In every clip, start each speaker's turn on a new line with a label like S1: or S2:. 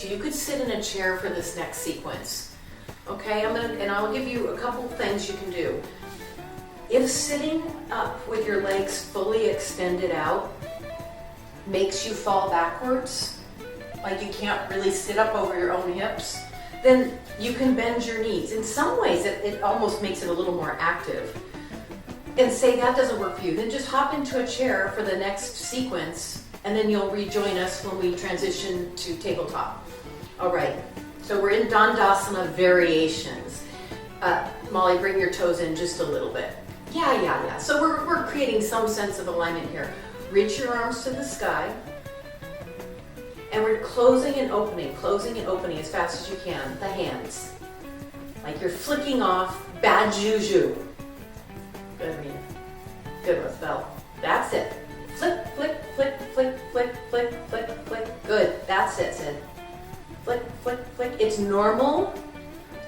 S1: You could sit in a chair for this next sequence. Okay, I'll give you a couple things you can do. If sitting up with your legs fully extended out makes you fall backwards, like you can't really sit up over your own hips, then you can bend your knees. In some ways, it almost makes it a little more active. And say that doesn't work for you, then just hop into a chair for the next sequence, and then you'll rejoin us when we transition to tabletop. All right, so we're in Dandasana variations. Molly, bring your toes in just a little bit. Yeah. So we're creating some sense of alignment here. Reach your arms to the sky. And we're closing and opening as fast as you can. The hands. Like you're flicking off bad juju. Good, Rena. Good one, Belle. That's it. Flick, flick, flick, flick, flick, flick, flick, flick. Good, that's it, Sid. Flick, flick, flick. It's normal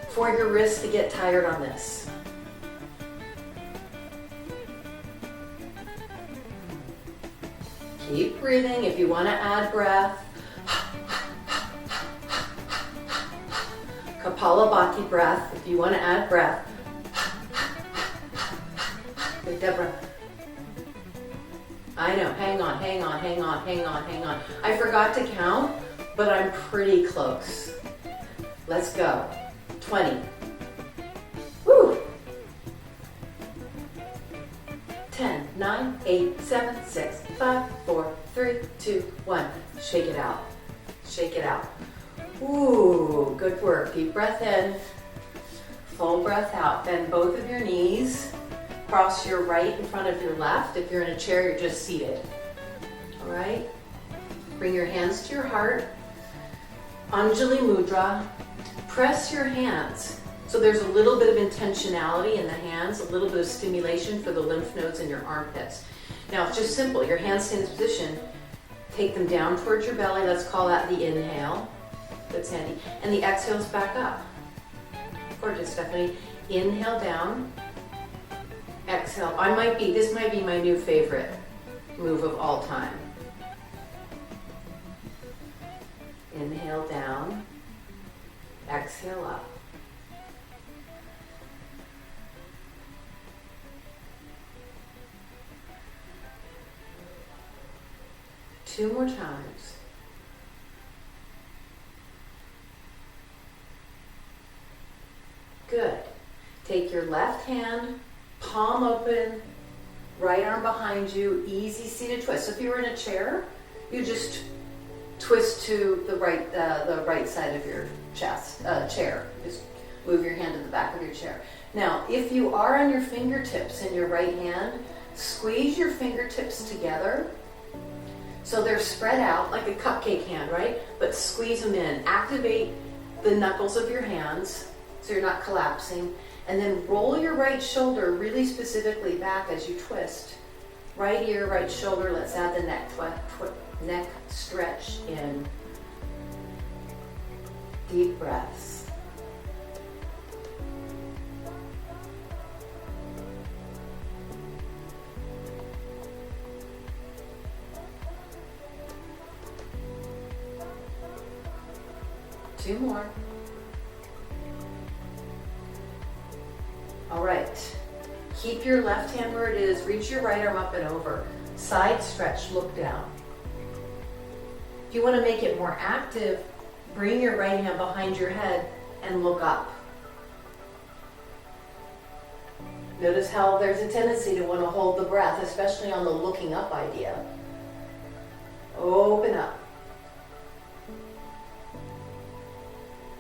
S1: for your wrists to get tired on this. Keep breathing. If you want to add breath, Kapalabhati breath. If you want to add breath, good, Deborah. I know. Hang on. I forgot to count, but I'm pretty close. Let's go. 20. Woo! 10, 9, 8, 7, 6, 5, 4, 3, 2, 1. Shake it out. Shake it out. Ooh, good work. Deep breath in. Full breath out. Bend both of your knees. Cross your right in front of your left. If you're in a chair, you're just seated. All right? Bring your hands to your heart. Anjali Mudra. Press your hands. So there's a little bit of intentionality in the hands, a little bit of stimulation for the lymph nodes in your armpits. Now it's just simple. Your hands stay in this position. Take them down towards your belly. Let's call that the inhale. Good, Sandy. And the exhale's back up. Gorgeous, Stephanie. Inhale down. Exhale. This might be my new favorite move of all time. Inhale down. Exhale up. Two more times. Good. Take your left hand, palm open, right arm behind you, easy seated twist. So if you were in a chair, you just twist to the right side of your chair. Just move your hand to the back of your chair. Now, if you are on your fingertips in your right hand, squeeze your fingertips together so they're spread out like a cupcake hand, right? But squeeze them in. Activate the knuckles of your hands so you're not collapsing. And then roll your right shoulder really specifically back as you twist. Right ear, right shoulder. Let's add the neck stretch in. Deep breaths. Two more. All right. Keep your left hand where it is. Reach your right arm up and over. Side stretch, look down. If you want to make it more active, bring your right hand behind your head and look up. Notice how there's a tendency to want to hold the breath, especially on the looking up idea. Open up.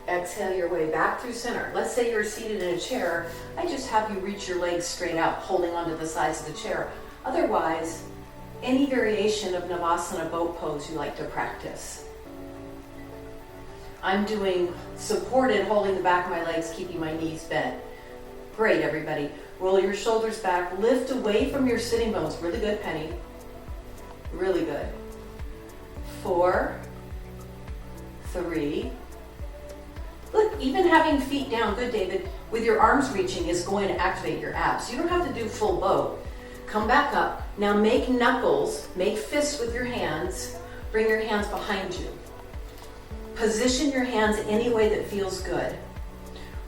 S1: Exhale your way back through center. Let's say you're seated in a chair. I just have you reach your legs straight out, holding onto the sides of the chair. Otherwise, any variation of Navasana boat pose you like to practice. I'm doing supported, holding the back of my legs, keeping my knees bent. Great, everybody. Roll your shoulders back. Lift away from your sitting bones. Really good, Penny. Really good. 4, 3. Look, even having feet down, good, David, with your arms reaching is going to activate your abs. You don't have to do full boat. Come back up. Now make knuckles, make fists with your hands. Bring your hands behind you. Position your hands any way that feels good.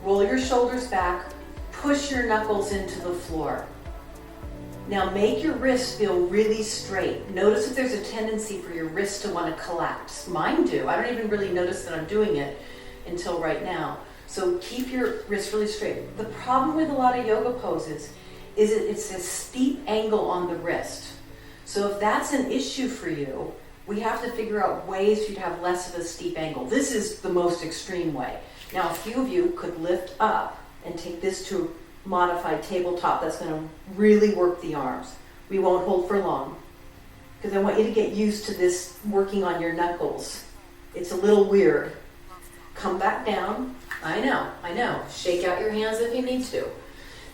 S1: Roll your shoulders back, push your knuckles into the floor. Now make your wrists feel really straight. Notice if there's a tendency for your wrists to want to collapse. Mine do. I don't even really notice that I'm doing it until right now. So keep your wrists really straight. The problem with a lot of yoga poses is it's a steep angle on the wrist. So if that's an issue for you, we have to figure out ways for you to have less of a steep angle. This is the most extreme way. Now a few of you could lift up and take this to a modified tabletop. That's going to really work the arms. We won't hold for long because I want you to get used to this working on your knuckles. It's a little weird. Come back down. I know. Shake out your hands if you need to.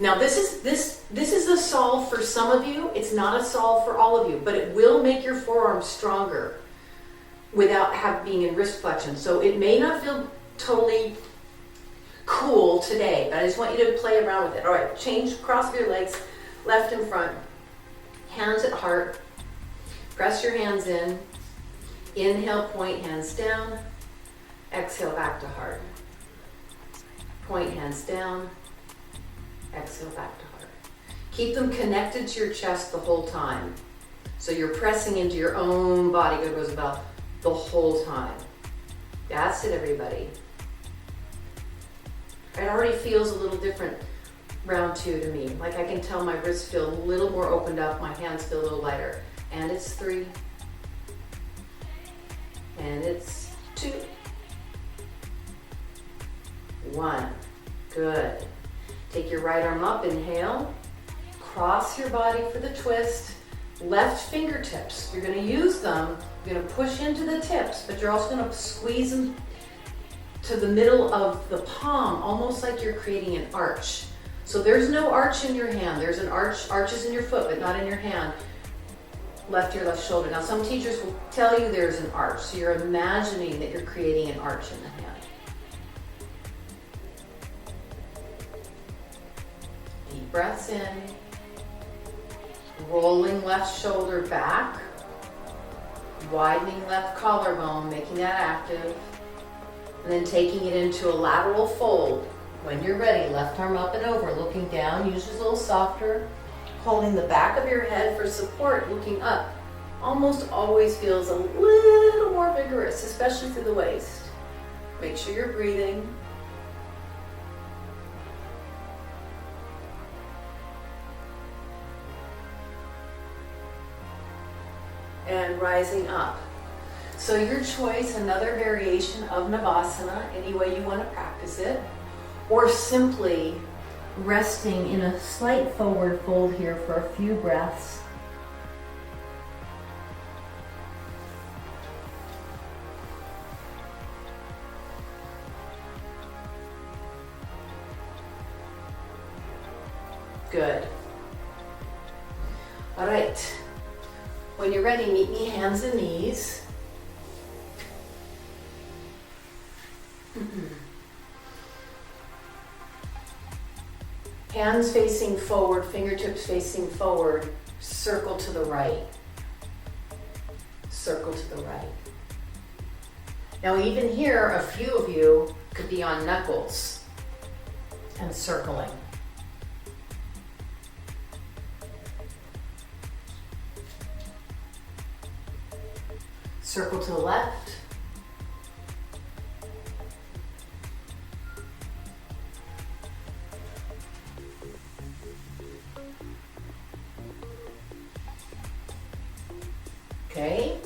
S1: Now this is a solve for some of you. It's not a solve for all of you, but it will make your forearms stronger without being in wrist flexion. So it may not feel totally cool today, but I just want you to play around with it. All right, cross your legs, left and front, hands at heart. Press your hands in. Inhale, point, hands down. Exhale, back to heart. Point, hands down. Exhale, back to heart. Keep them connected to your chest the whole time. So you're pressing into your own body, good Rosabelle, the whole time. That's it, everybody. It already feels a little different round 2 to me. Like I can tell my wrists feel a little more opened up, my hands feel a little lighter. And it's 3. And it's 2. 1. Good. Take your right arm up, inhale. Cross your body for the twist. Left fingertips. You're going to use them. You're going to push into the tips, but you're also going to squeeze them to the middle of the palm, almost like you're creating an arch. So there's no arch in your hand. There's an arches in your foot, but not in your hand. Left ear, left shoulder. Now some teachers will tell you there's an arch, so you're imagining that you're creating an arch in the hand. Deep breaths in. Rolling left shoulder back. Widening left collarbone, making that active. And then taking it into a lateral fold. When you're ready, left arm up and over, looking down, usually a little softer. Holding the back of your head for support, looking up. Almost always feels a little more vigorous, especially through the waist. Make sure you're breathing. And rising up. So your choice, another variation of Navasana, any way you want to practice it, or simply resting in a slight forward fold here for a few breaths. Good. All right. When you're ready, meet me hands and knees. Hands facing forward, fingertips facing forward, circle to the right. Circle to the right. Now even here, a few of you could be on knuckles and circling. Circle to the left. Okay,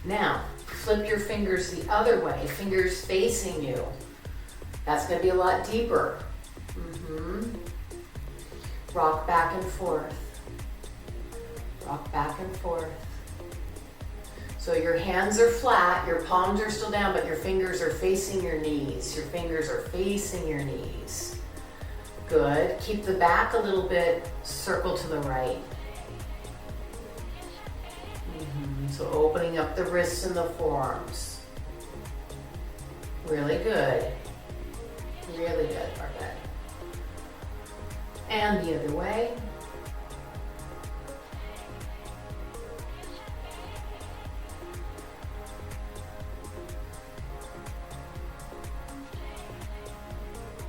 S1: now flip your fingers the other way, fingers facing you. That's going to be a lot deeper. Rock back and forth. Rock back and forth. So your hands are flat, your palms are still down, but your fingers are facing your knees. Your fingers are facing your knees. Good. Keep the back a little bit, circle to the right. So opening up the wrists and the forearms. Really good. Really good, Barbette. And the other way.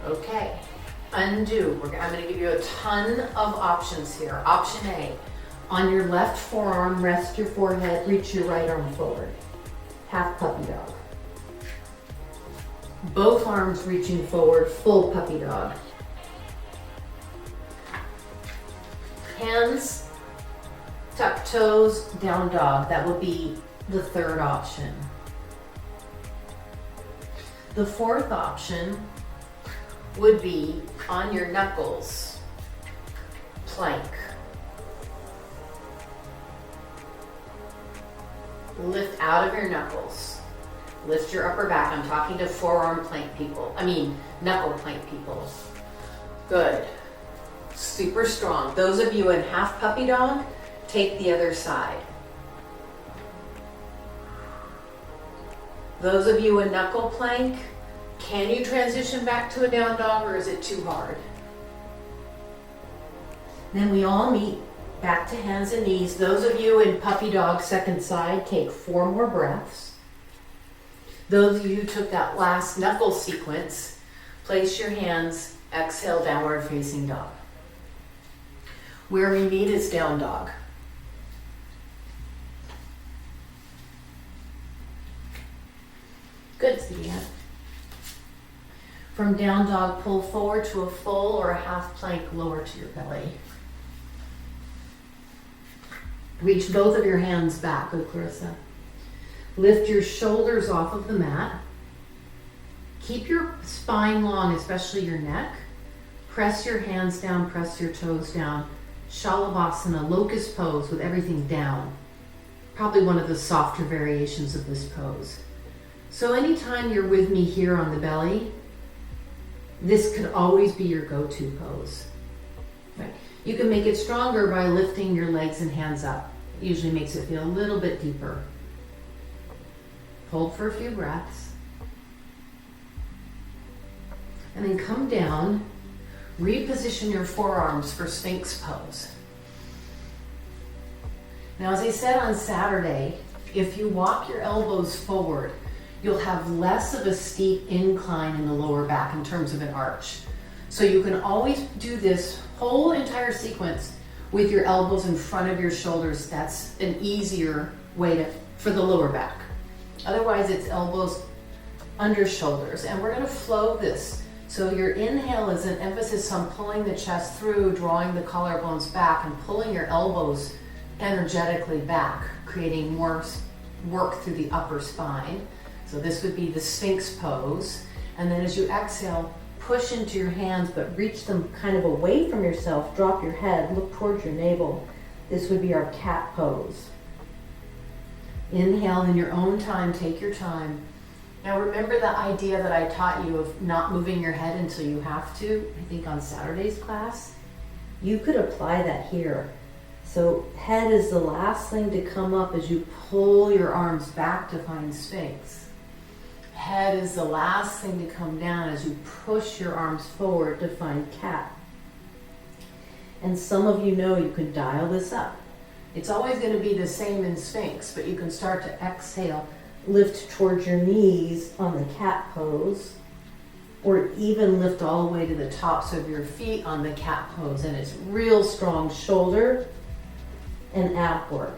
S1: Okay, undo. I'm going to give you a ton of options here. Option A, on your left forearm, rest your forehead, reach your right arm forward. Half puppy dog. Both arms reaching forward, full puppy dog. Hands, tuck toes, down dog. That would be the third option. The fourth option would be on your knuckles, plank. Lift out of your knuckles. Lift your upper back. I'm talking to forearm plank people. Knuckle plank people. Good. Super strong. Those of you in half puppy dog, take the other side. Those of you in knuckle plank, can you transition back to a down dog or is it too hard? Then we all meet back to hands and knees. Those of you in puppy dog second side, take 4 more breaths. Those of you who took that last knuckle sequence, place your hands, exhale, downward facing dog. Where we meet is down dog. Good, Sigrid. From down dog, pull forward to a full or a half plank lower to your belly. Reach both of your hands back, good, Clarissa. Lift your shoulders off of the mat. Keep your spine long, especially your neck. Press your hands down, press your toes down. Shalabhasana, locust pose with everything down. Probably one of the softer variations of this pose. So anytime you're with me here on the belly, this could always be your go-to pose. Right. You can make it stronger by lifting your legs and hands up. It usually makes it feel a little bit deeper. Hold for a few breaths. And then come down. Reposition your forearms for Sphinx pose. Now, as I said on Saturday, if you walk your elbows forward, you'll have less of a steep incline in the lower back in terms of an arch. So you can always do this whole entire sequence with your elbows in front of your shoulders. That's an easier way for the lower back. Otherwise, it's elbows under shoulders. And we're going to flow this. So your inhale is an emphasis on pulling the chest through, drawing the collarbones back, and pulling your elbows energetically back, creating more work through the upper spine. So this would be the Sphinx pose. And then as you exhale, push into your hands, but reach them kind of away from yourself. Drop your head, look towards your navel. This would be our cat pose. Inhale in your own time, take your time. Now remember the idea that I taught you of not moving your head until you have to, I think on Saturday's class? You could apply that here. So head is the last thing to come up as you pull your arms back to find Sphinx. Head is the last thing to come down as you push your arms forward to find cat. And some of you know you can dial this up. It's always going to be the same in Sphinx, but you can start to exhale, lift towards your knees on the cat pose, or even lift all the way to the tops of your feet on the cat pose. And it's real strong shoulder and ab work.